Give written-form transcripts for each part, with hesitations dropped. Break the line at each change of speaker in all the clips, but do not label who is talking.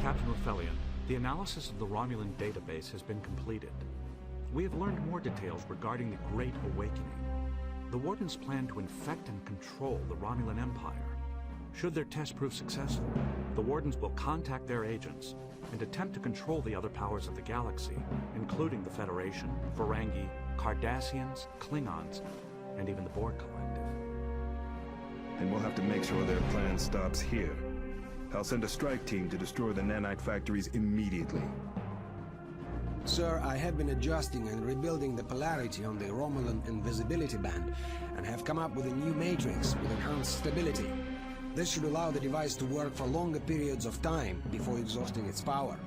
Captain Raffelian, the analysis of the Romulan database has been completed. We have learned more details regarding the Great Awakening. The Wardens plan to infect and control the Romulan Empire. Should their test prove successful, the Wardens will contact their agents and attempt to control the other powers of the galaxy, including the Federation, Ferengi, Cardassians, Klingons, and even the Borg Collective.
And we'll have to make sure their plan stops here. I'll send a strike team to destroy the nanite factories immediately.
Sir, I have been adjusting and rebuilding the polarity on the Romulan invisibility band and have come up with a new matrix with enhanced stability. This should allow the device to work for longer periods of time before exhausting its power.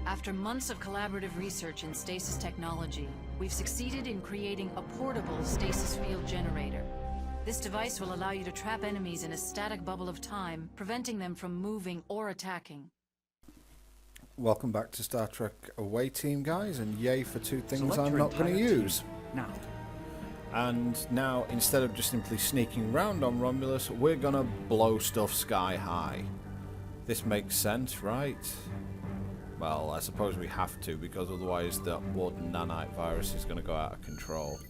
After months of collaborative research in stasis technology, we've succeeded in creating a portable stasis field generator. This device will allow you to trap enemies in a static bubble of time, preventing them from moving or attacking.
Welcome back to Star Trek Away Team, guys, and yay for two things
Select
I'm
your
not going to
entire
use.
team now.
And now, instead of just simply sneaking around on Romulus, we're going to blow stuff sky high. This makes sense, right? Well, I suppose we have to, because otherwise the Warden nanite virus is going to go out of control.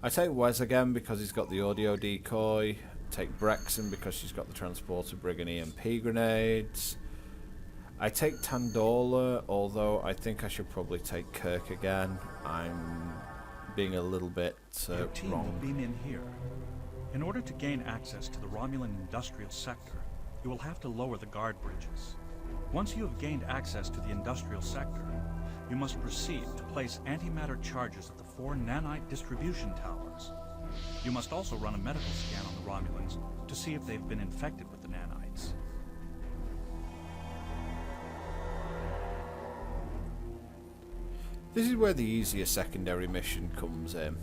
I take Wes again because he's got the audio decoy. Take Brexon because she's got the transporter brig and EMP grenades. I take Tandola, although I think I should probably take Kirk again. I'm being a little bit
Your team
wrong.
will beam in here. In order to gain access to the Romulan industrial sector, you will have to lower the guard bridges. Once you have gained access to the industrial sector, you must proceed to place antimatter charges at the 4 nanite distribution towers. You must also run a medical scan on the Romulans to see if they've been infected with the nanites.
This is where the easier secondary mission comes in.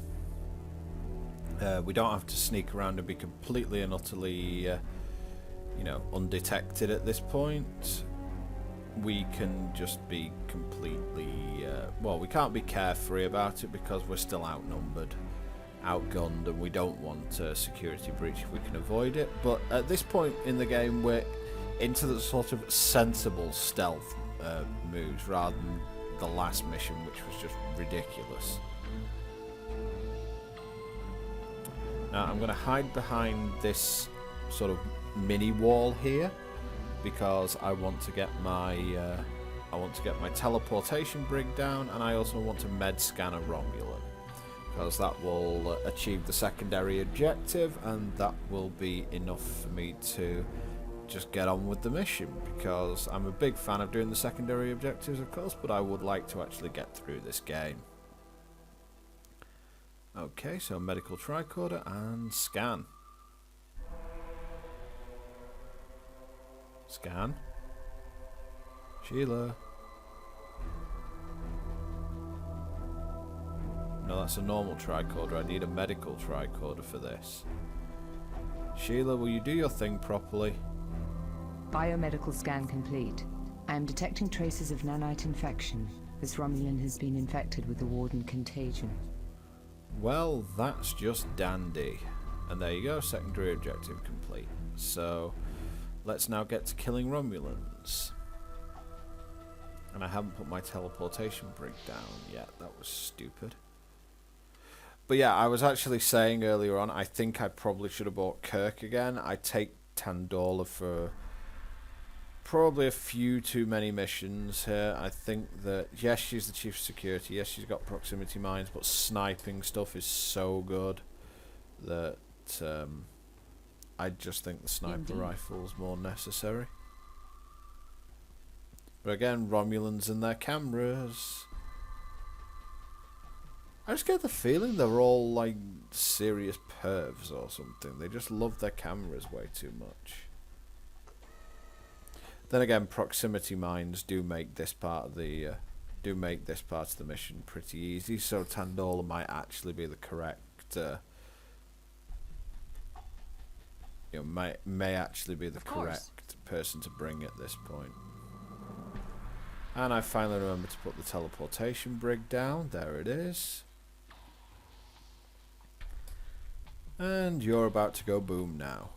We don't have to sneak around and be completely and utterly, you know, undetected at this point. We can just be completely, well, we can't be carefree about it because we're still outnumbered, outgunned, and we don't want a security breach if we can avoid it. But at this point in the game, we're into the sort of sensible stealth moves rather than the last mission, which was just ridiculous. Now I'm going to hide behind this sort of mini wall here because I want to get my teleportation brig down, and I also want to med scan a Romulan because that will achieve the secondary objective, and that will be enough for me to just get on with the mission, because I'm a big fan of doing the secondary objectives, of course, but I would like to actually get through this game. Okay, so medical tricorder and scan. Scan. Sheila. No, that's a normal tricorder. I need a medical tricorder for this. Sheila, will you do your thing properly?
Biomedical scan complete. I am detecting traces of nanite infection. This Romulan has been infected with the Warden contagion.
Well, that's just dandy. And there you go, secondary objective complete. So, let's now get to killing Romulans. And I haven't put my teleportation brig down yet. That was stupid. But yeah, I was actually saying earlier on, I think I probably should have bought Kirk again. I take Tandola for probably a few too many missions here. I think that, yes, she's the chief of security, yes, she's got proximity mines, but sniping stuff is so good that I just think the sniper rifle is more necessary. But again, Romulans and their cameras. I just get the feeling they're all like serious pervs or something. They just love their cameras way too much. Then again, proximity mines do make this part of the mission pretty easy. So Tandola might actually be the correct, may actually be the correct person to bring at this point. And I finally remembered to put the teleportation brig down. There it is. And you're about to go boom now.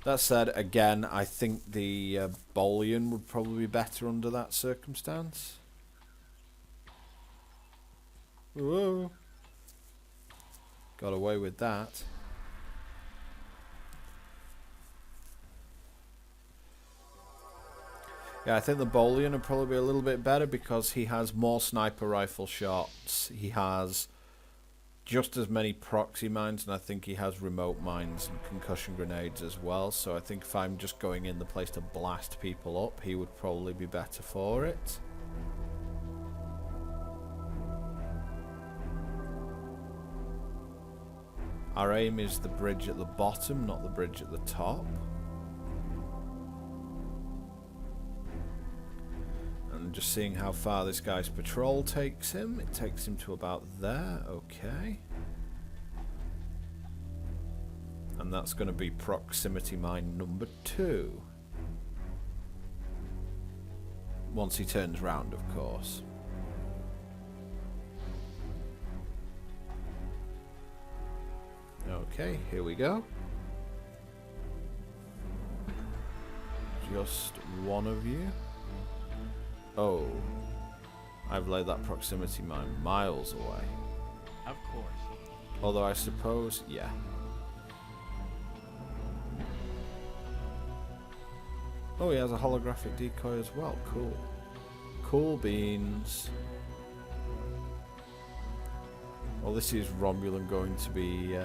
That said, again, I think the Bolian would probably be better under that circumstance. Whoa. Got away with that. Yeah, I think the Bolian would probably be a little bit better because he has more sniper rifle shots. He has just as many proxy mines, and I think he has remote mines and concussion grenades as well. So I think if I'm just going in the place to blast people up, he would probably be better for it. Our aim is the bridge at the bottom, not the bridge at the top. And just seeing how far this guy's patrol takes him. It takes him to about there, okay. And that's going to be proximity mine number 2. Once he turns round, of course. Okay, here we go. Just one of you. Oh, I've laid that proximity mine miles away.
Of course.
Although I suppose, yeah. Oh, he has a holographic decoy as well. Cool. Cool beans. Well, this is Romulan going to be...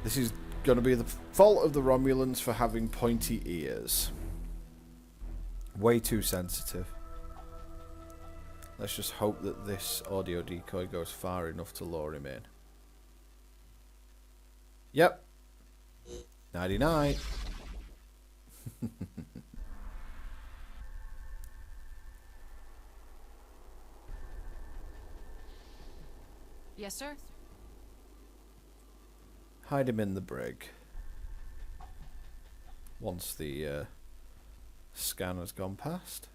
this is going to be the fault of the Romulans for having pointy ears. Way too sensitive. Let's just hope that this audio decoy goes far enough to lure him in. Yep. 99.
Yes, sir?
Hide him in the brig. Once the scan has gone past.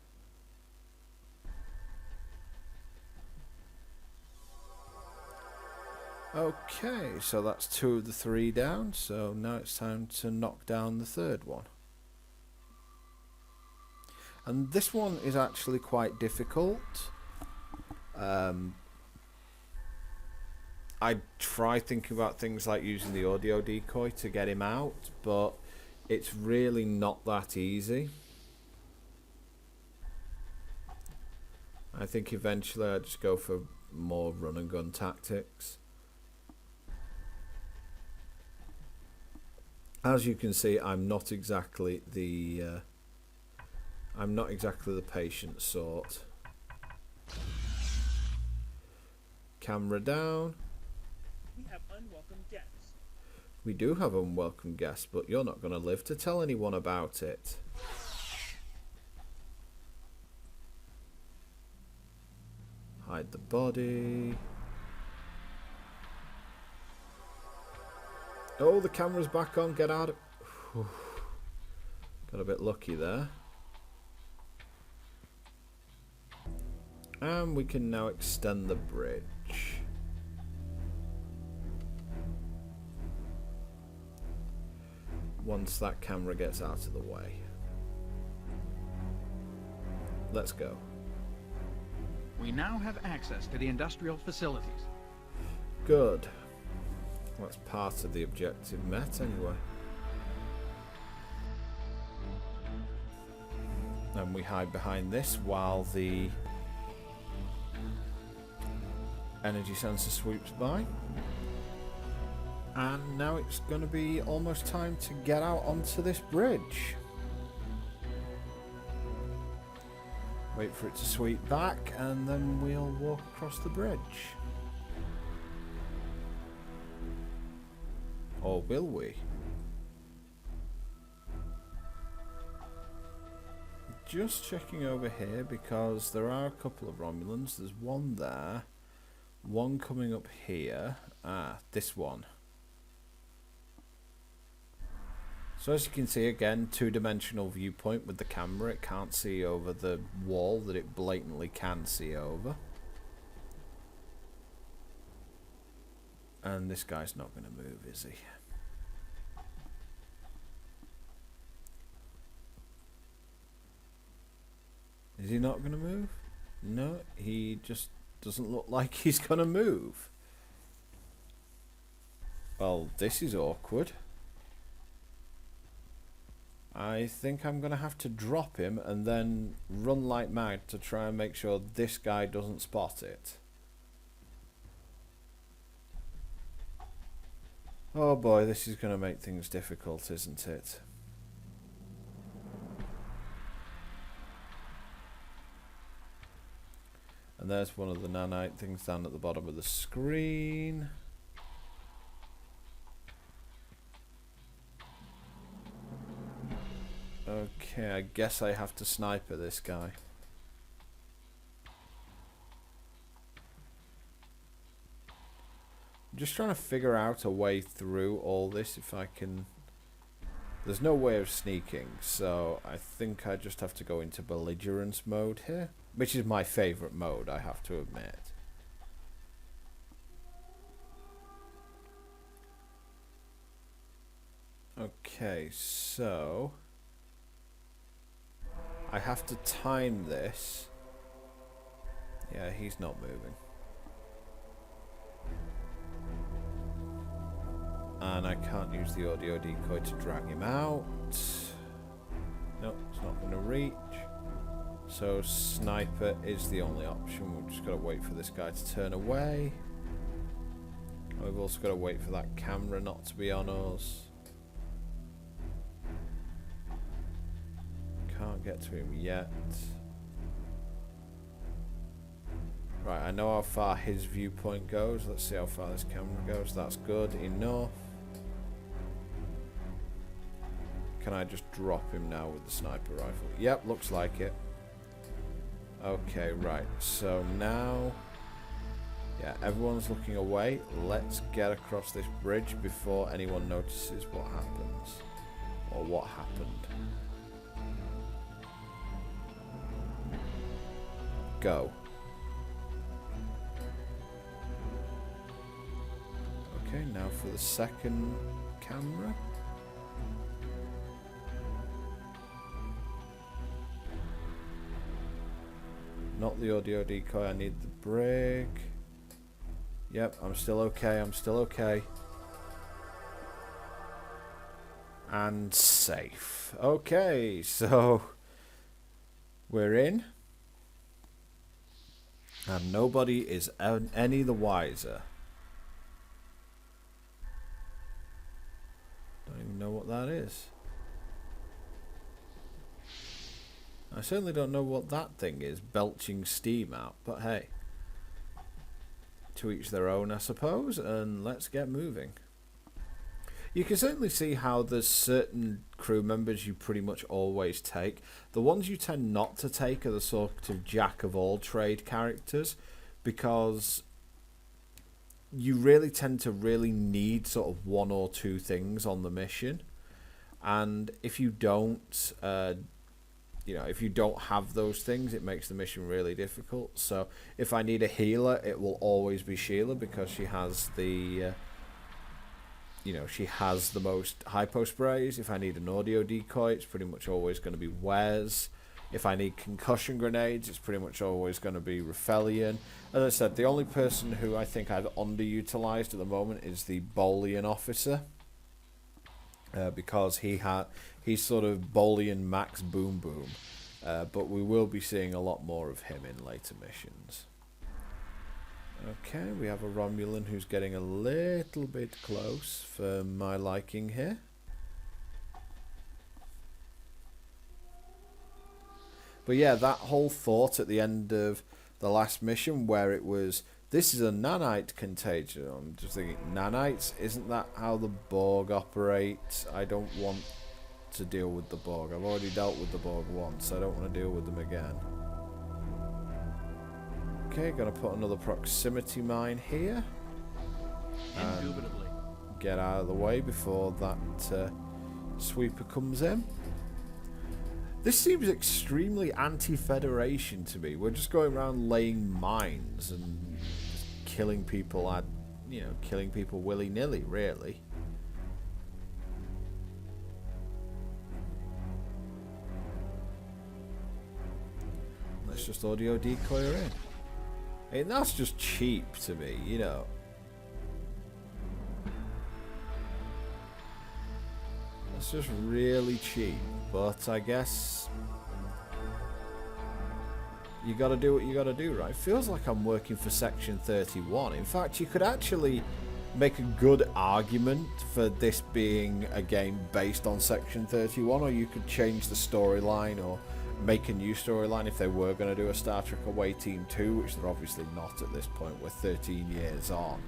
Okay, so that's 2 of the 3 down, so now it's time to knock down the 3rd one. And this one is actually quite difficult. I try thinking about things like using the audio decoy to get him out, but it's really not that easy. I think eventually I just go for more run and gun tactics. As you can see, I'm not exactly the patient sort. Camera down.
We have unwelcome guests.
We do have unwelcome guests, but you're not going to live to tell anyone about it. Hide the body. Oh, the camera's back on. Get out of... Whew. Got a bit lucky there. And we can now extend the bridge. Once that camera gets out of the way. Let's go.
We now have access to the industrial facilities.
Good. That's part of the objective met anyway. And we hide behind this while the energy sensor sweeps by. And now it's going to be almost time to get out onto this bridge. Wait for it to sweep back and then we'll walk across the bridge. Or will we? Just checking over here because there are a couple of Romulans. There's one there. One coming up here. Ah, this one. So as you can see, again, 2-dimensional viewpoint with the camera. It can't see over the wall that it blatantly can see over. And this guy's not going to move, is he? Is he not going to move? No, he just doesn't look like he's going to move. Well, this is awkward. I think I'm going to have to drop him and then run like mad to try and make sure this guy doesn't spot it. Oh boy, this is going to make things difficult, isn't it? And there's one of the nanite things down at the bottom of the screen. Okay, I guess I have to sniper this guy. I'm just trying to figure out a way through all this if I can. There's no way of sneaking, so I think I just have to go into belligerence mode here, which is my favorite mode, I have to admit. Okay, so I have to time this. Yeah, he's not moving. And I can't use the audio decoy to drag him out. Nope, it's not going to reach. So sniper is the only option. We've just got to wait for this guy to turn away. And we've also got to wait for that camera not to be on us. Can't get to him yet. Right, I know how far his viewpoint goes. Let's see how far this camera goes. That's good enough. Can I just drop him now with the sniper rifle? Yep, looks like it. Okay, right. So now, yeah, everyone's looking away. Let's get across this bridge before anyone notices what happens. Or what happened. Go. Okay, now for the second camera. Not the audio decoy, I need the brig. Yep, I'm still okay, I'm still okay. And safe. Okay, so we're in. And nobody is any the wiser. Don't even know what that is. I certainly don't know what that thing is, belching steam out, but hey. To each their own, I suppose, and let's get moving. You can certainly see how there's certain crew members you pretty much always take. The ones you tend not to take are the sort of jack-of-all-trade characters, because you really tend to really need sort of one or two things on the mission. And if you don't, if you don't have those things, it makes the mission really difficult. So if I need a healer, it will always be Sheila, because she has the... she has the most hypo sprays. If I need an audio decoy, it's pretty much always going to be Wes. If I need concussion grenades, it's pretty much always going to be Raphelion. As I said, the only person who I think I've underutilized at the moment is the Bolian officer. Because he's sort of Bolian Max Boom Boom. But we will be seeing a lot more of him in later missions. Okay, we have a Romulan who's getting a little bit close for my liking here. But yeah, that whole thought at the end of the last mission where it was, this is a nanite contagion. I'm just thinking, nanites? Isn't that how the Borg operate? I don't want to deal with the Borg. I've already dealt with the Borg once. I don't want to deal with them again. Okay, gonna put another proximity mine here.
Indubitably.
Get out of the way before that sweeper comes in. This seems extremely anti-Federation to me. We're just going around laying mines and killing people killing people willy-nilly, really. just audio decoyer in. And that's just cheap to me, you know. It's just really cheap, but I guess you gotta do what you gotta do, right? Feels like I'm working for Section 31. In fact, you could actually make a good argument for this being a game based on Section 31, or you could change the storyline or make a new storyline if they were going to do a Star Trek Away Team 2, which they're obviously not at this point. We're 13 years on.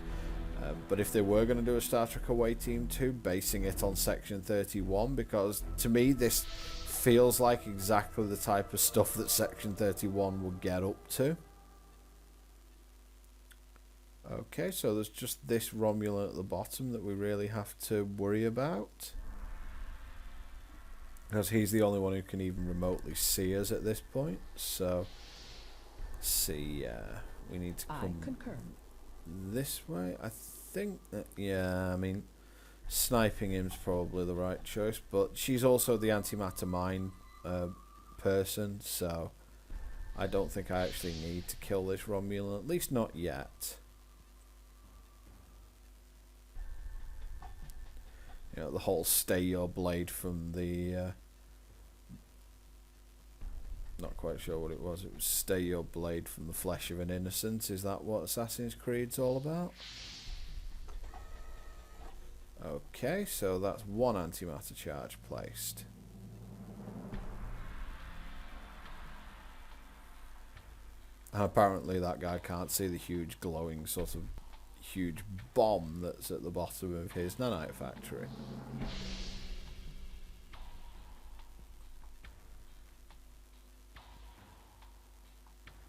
But if they were going to do a Star Trek Away Team 2, basing it on Section 31, because to me this feels like exactly the type of stuff that Section 31 would get up to. Okay, so there's just this Romulan at the bottom that we really have to worry about. Because he's the only one who can even remotely see us at this point. So, see, we need to come this way. I think that, yeah, I mean, sniping him's probably the right choice. But she's also the antimatter mine person, so I don't think I actually need to kill this Romulan, at least not yet. You know, the whole stay your blade from the... not quite sure what it was. It was stay your blade from the flesh of an innocent. Is that what Assassin's Creed's all about? Okay, so that's one antimatter charge placed. And apparently that guy can't see the huge glowing sort of huge bomb that's at the bottom of his nanite factory.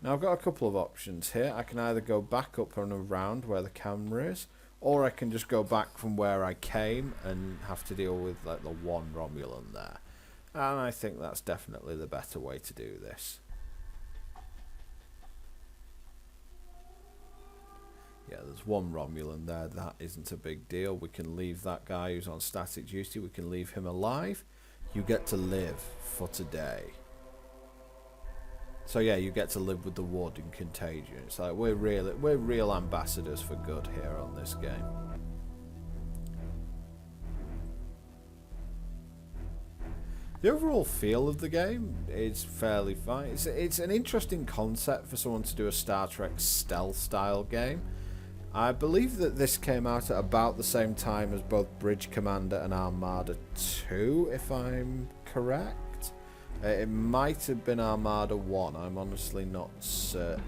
Now I've got a couple of options here. I can either go back up and around where the camera is, or I can just go back from where I came and have to deal with like the one Romulan there. And I think that's definitely the better way to do this. Yeah, there's one Romulan there. That isn't a big deal. We can leave that guy who's on static duty. We can leave him alive. You get to live for today. So yeah, you get to live with the Warden contagion. It's like we're real ambassadors for good here on this game. The overall feel of the game is fairly fine. It's an interesting concept for someone to do a Star Trek stealth style game. I believe that this came out at about the same time as both Bridge Commander and Armada 2, if I'm correct. It might have been Armada 1, I'm honestly not certain.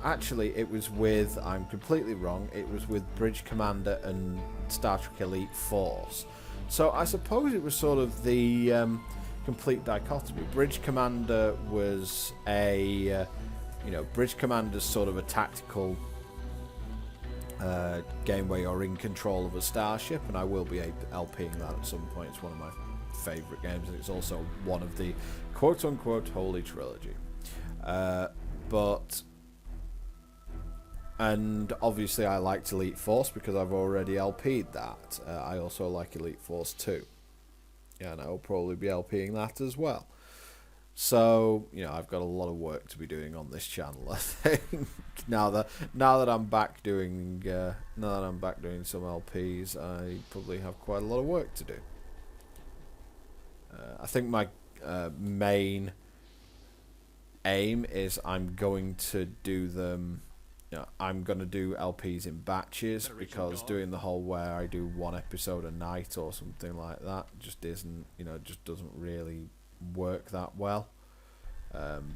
Actually, it was with, I'm completely wrong, it was with Bridge Commander and Star Trek Elite Force. So I suppose it was sort of the complete dichotomy. Bridge Commander was a... Bridge Commander's sort of a tactical game where you're in control of a starship, and I will be LPing that at some point. It's one of my favourite games, and it's also one of the quote-unquote Holy Trilogy. And obviously I liked Elite Force because I've already LP'd that. I also like Elite Force 2. Yeah, and I will probably be LPing that as well. So, I've got a lot of work to be doing on this channel, I think. now that I'm back doing some LPs, I probably have quite a lot of work to do. I think my main aim is I'm going to do them. I'm going to do LPs in batches, because doing the whole where I do one episode a night or something like that just isn't, just doesn't really work that well,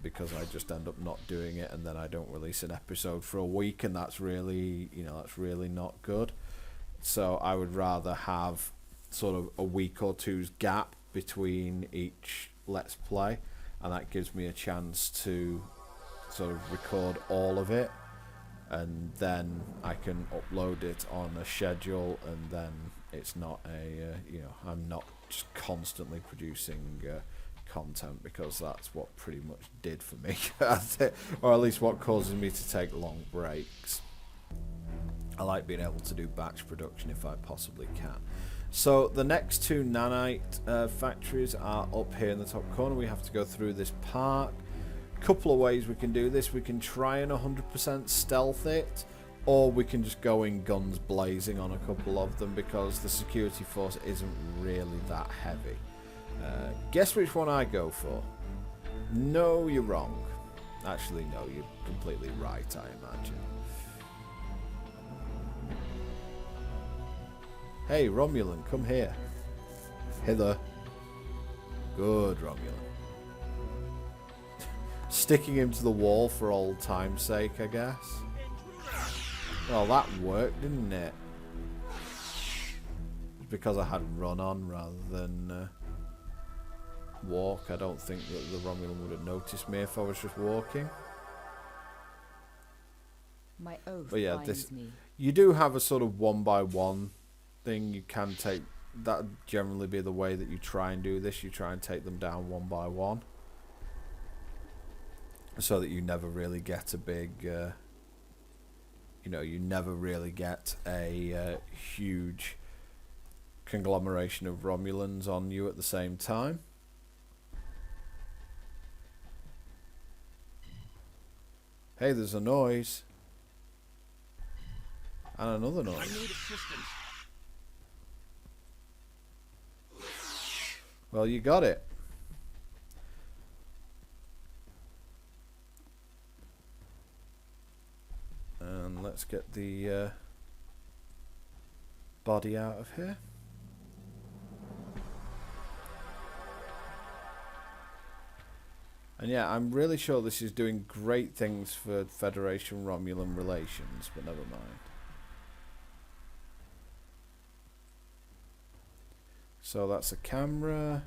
because I just end up not doing it, and then I don't release an episode for a week, and that's really not good. So I would rather have sort of a week or two's gap between each Let's Play, and that gives me a chance to sort of record all of it, and then I can upload it on a schedule, and then it's not I'm not just constantly producing content, because that's what pretty much did for me, or at least what causes me to take long breaks. I like being able to do batch production if I possibly can. So the next two nanite factories are up here in the top corner. We have to go through this park. Couple of ways we can do this. We can try and 100% stealth it, or we can just go in guns blazing on a couple of them because the security force isn't really that heavy. Guess which one I go for? No, you're wrong. Actually, no, you're completely right, I imagine. Hey, Romulan, come here. Hither. Good, Romulan. Sticking him to the wall for old time's sake, I guess. Well, that worked, didn't it? Because I had run on rather than walk. I don't think that the Romulan would have noticed me if I was just walking.
My oath
but yeah,
binds me.
You do have a sort of 1-by-1 thing. You can take that. Generally, be the way that you try and do this. You try and take them down 1-by-1, so that you never really get a big. You know, you never really get a huge conglomeration of Romulans on you at the same time. Hey, there's a noise. And another noise.
I need assistance.
Well, you got it. And let's get the body out of here. And yeah, I'm really sure this is doing great things for Federation Romulan relations, but never mind. So that's a camera.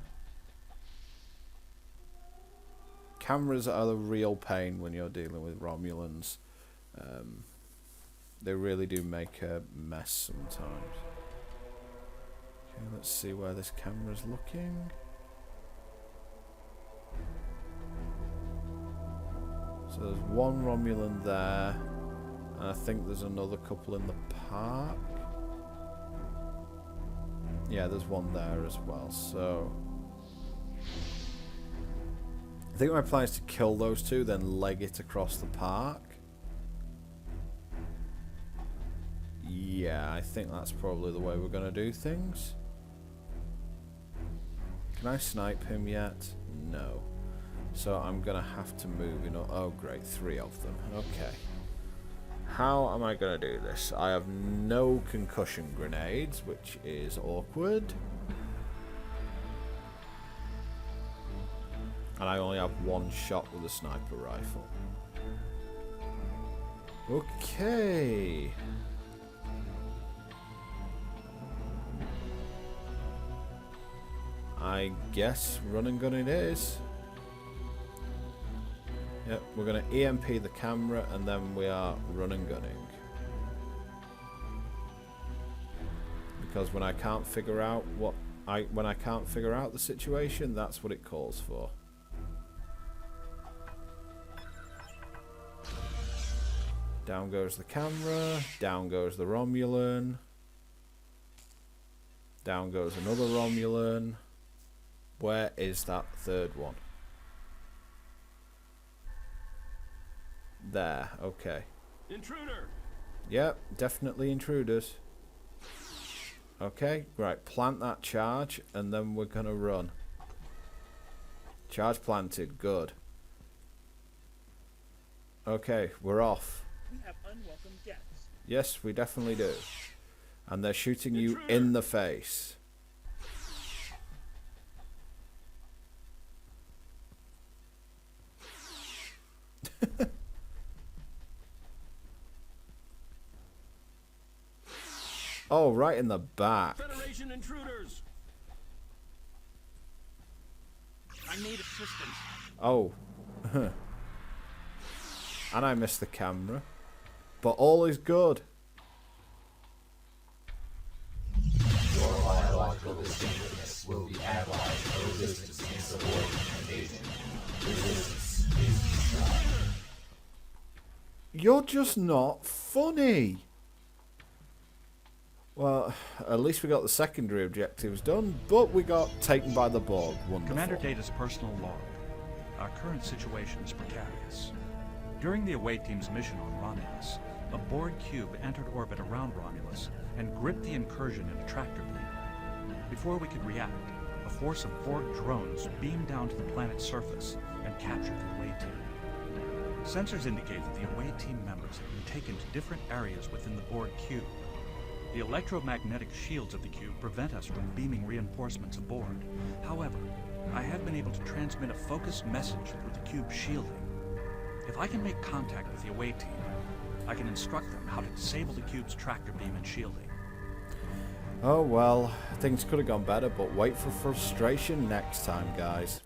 Cameras are the real pain when you're dealing with Romulans. They really do make a mess sometimes. Okay, let's see where this camera's looking. So there's one Romulan there, and I think there's another couple in the park. Yeah, there's one there as well, so I think my plan is to kill those two, then leg it across the park. Yeah, I think that's probably the way we're going to do things. Can I snipe him yet? No. So I'm going to have to move, you know. Oh, great. 3 of them. Okay. How am I going to do this? I have no concussion grenades, which is awkward. And I only have 1 shot with a sniper rifle. Okay. I guess run and gun it is. Yep, we're going to EMP the camera and then we are run and gunning. Because when I can't figure out when I can't figure out the situation, that's what it calls for. Down goes the camera, down goes the Romulan. Down goes another Romulan. Where is that third one? There, okay.
Intruder!
Yep, definitely intruders. Okay, right, plant that charge and then we're gonna run. Charge planted, good. Okay, we're off.
We have unwelcome guests.
Yes, we definitely do. And they're shooting you in the face. Oh, right in the back.
Federation intruders. I need assistance.
Oh. And I missed the camera. But all is good.
Your biological distinctiveness will be analyzed for resistance in subordinate agent. Resistance is destroyed.
You're just not funny. Well, at least we got the secondary objectives done, but we got taken by the Borg. Wonderful.
Commander Data's personal log. Our current situation is precarious. During the away team's mission on Romulus, a Borg cube entered orbit around Romulus and gripped the incursion in a tractor beam. Before we could react, a force of Borg drones beamed down to the planet's surface and captured the away team. Sensors indicate that the away team members have been taken to different areas within the Borg cube. The electromagnetic shields of the cube prevent us from beaming reinforcements aboard. However, I have been able to transmit a focused message through the cube's shielding. If I can make contact with the away team, I can instruct them how to disable the cube's tractor beam and shielding.
Oh well, things could have gone better, but wait for frustration next time, guys.